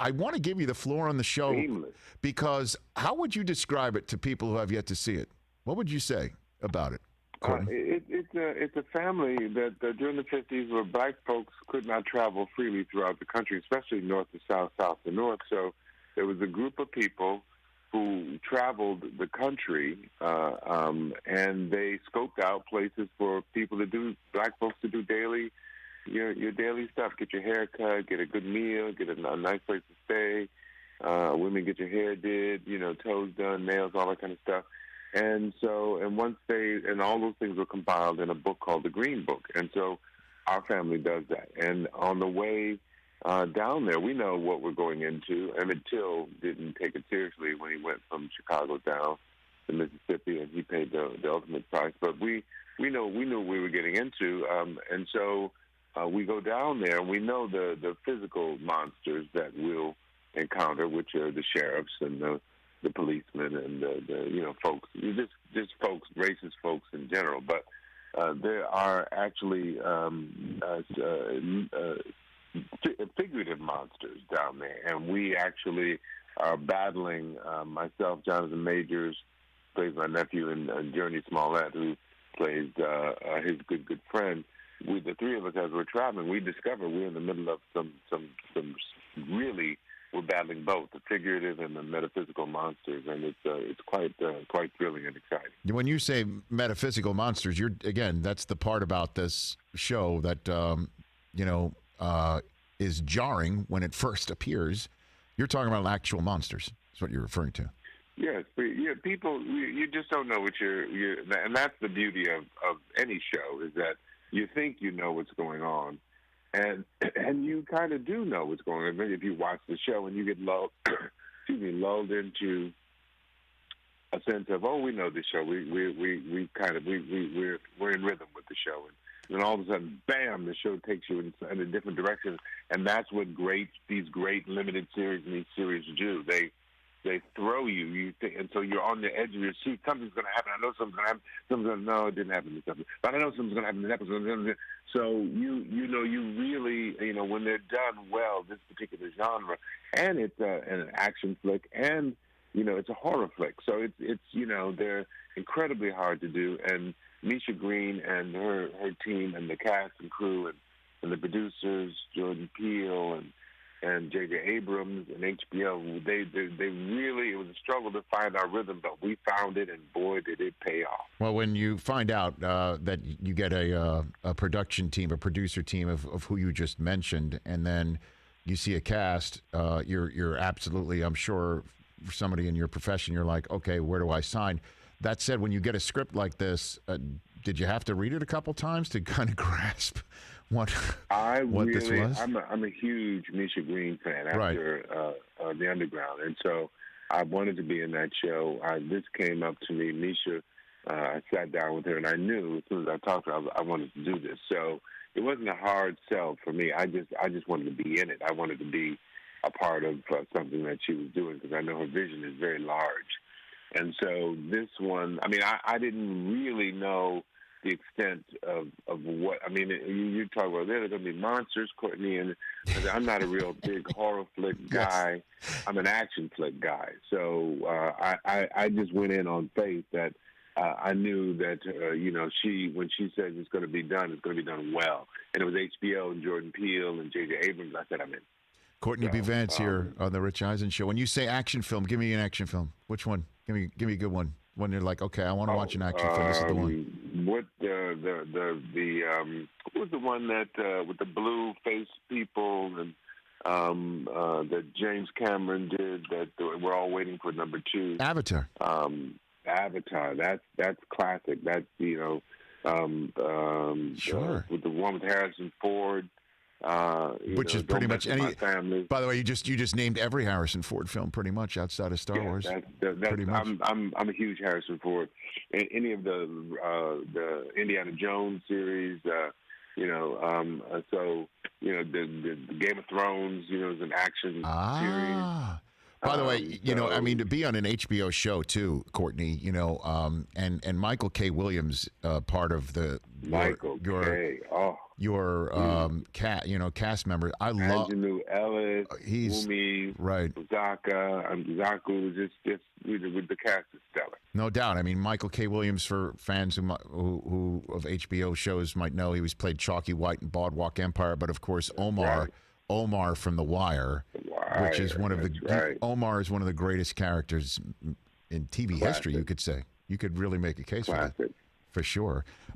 I want to give you the floor on the show Seamless. because how would you describe it to people who have yet to see it? What would you say about it, Courtney? It's a family that during the 50s where black folks could not travel freely throughout the country, especially north to south, south to north. So there was a group of people who traveled the country, and they scoped out places for people to do, black folks to do daily, your daily stuff. Get your hair cut, get a good meal, get a nice place to stay. Women get your hair did, toes done, nails, all that kind of stuff. And so, and all those things were compiled in a book called The Green Book. And so our family does that. And on the way down there, we know what we're going into. Emmett Till didn't take it seriously when he went from Chicago down to Mississippi, and he paid the ultimate price. But we knew what we were getting into. And so we go down there, and we know the physical monsters that we'll encounter, which are the sheriffs and the policemen and the folks, just folks, racist folks in general. But there are actually figurative monsters down there, and we actually are battling. Myself, Jonathan Majors plays my nephew, and Journey Smollett, who plays his good friend. The three of us, as we're traveling, we discover we're in the middle of some really. We're battling both the figurative and the metaphysical monsters, and it's quite thrilling and exciting. When you say metaphysical monsters, that's the part about this show that is jarring when it first appears. You're talking about actual monsters. That's what you're referring to. Yes, people, you just don't know what you're, and that's the beauty of any show, is that you think you know what's going on. And you kind of do know what's going on if you watch the show, and you get lulled into a sense of, oh, we know the show. We're in rhythm with the show, and then all of a sudden, bam, the show takes you in a different direction, and that's what these great limited series and these series do. They throw you, and so you're on the edge of your seat. Something's going to happen. I know something's going to happen. Something's going to, no, it didn't happen in something. But I know something's going to happen in the episode. So you really, when they're done well, this particular genre, and it's an action flick, and it's a horror flick. So it's they're incredibly hard to do. And Misha Green and her team and the cast and crew and the producers, Jordan Peele and J.J. Abrams and HBO, they really, it was a struggle to find our rhythm, but we found it, and boy, did it pay off. Well, when you find out that you get a production team, a producer team of who you just mentioned, and then you see a cast, you're absolutely, I'm sure, for somebody in your profession, you're like, okay, where do I sign? That said, when you get a script like this, did you have to read it a couple times to kind of grasp what this was? I'm a huge Misha Green fan after The Underground, and so I wanted to be in that show. This came up to me. Misha, I sat down with her, and I knew as soon as I talked to her, I wanted to do this. So it wasn't a hard sell for me. I just wanted to be in it. I wanted to be a part of something that she was doing, because I know her vision is very large. And so this one, I didn't really know the extent of what, you talk about there are going to be monsters, Courtney, and I'm not a real big horror flick guy. I'm an action flick guy. So I just went in on faith that I knew that, when she says it's going to be done well. And it was HBO and Jordan Peele and J.J. Abrams. I said, I'm in. Courtney B. Vance here on the Rich Eisen Show. When you say action film, give me an action film. Which one? Give me a good one. When you're like, okay, I want to watch an action film. This is the one. What was the one that with the blue faced people and that James Cameron did that we're all waiting for number 2? Avatar. Avatar. That's classic. That's sure. With the one with Harrison Ford. Which is pretty much any. By the way, you just named every Harrison Ford film pretty much outside of Star Wars. Pretty much. I'm a huge Harrison Ford. Any of the Indiana Jones series, the Game of Thrones, is an action series. By the way, to be on an HBO show too, Courtney, and Michael K. Williams, part of the your cast members. I love. Angelu Ellis, He's Umi, right. Zaka, Zaku. Just with the cast is stellar. No doubt. I mean, Michael K. Williams, for fans who of HBO shows might know, he was played Chalky White in Boardwalk Empire, but of course Omar from The Wire, which is one of Omar is one of the greatest characters in TV history. You could say. You could really make a case for that, for sure.